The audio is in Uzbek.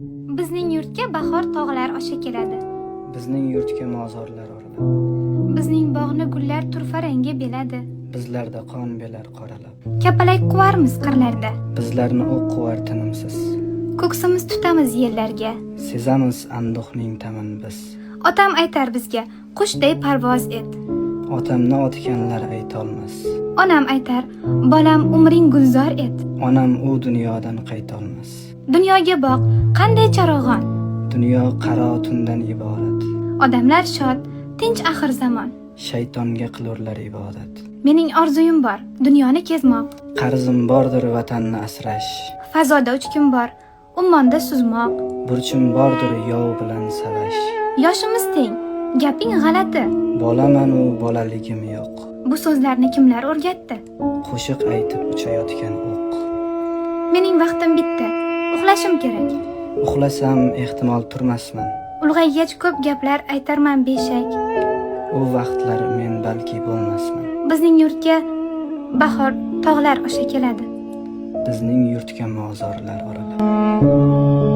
Bizning yurtga bahor tog'lar osha keladi. Bizning yurtga mozorlar oriladi. Bizning bog'ni gullar turfa rangga beladi. Bizlarda qon belar qoralab. Kapalak quvarmiz qirlarda. Bizlarni o'q quvar tinimsiz. Ko'ksimiz tutamiz yerlarga. Sezamiz anduhning ta'min biz. Otam aytar bizga, qushday parvoz et. Otamni otganlar aytolmas. Onam aytar, bolam umring gulzor et. Onam u dunyodan qaytolmas. Dunyoga boq, qanday charog'on. Dunyo qaro tundan iborat. Odamlar shod, tinch axir zamon. Shaytonga qilurlar ibodat. Mening orzuyim bor, dunyoni kezmoq. Qarzim bordir vatanni asrash. Fazoda uchkim bor, ummonda suzmoq. Burchim bordir yov bilan savash. Yoshimiz teng, gaping g'alati. Bolaman u bolaligim yo'q. Bu so'zlarni kimlar o'rgatdi? Qo'shiq aytib uchayotgan o'q. Mening vaqtim bitdi, uxlashim kerak. Uxlasam ehtimol turmasman. Ulg'aygach ko'p gaplar aytarman beshak. U vaqtlar men balki bo'lmasman. Bizning yurtga bahor tog'lar osha keladi. Bizning yurtga mozorlar oralab.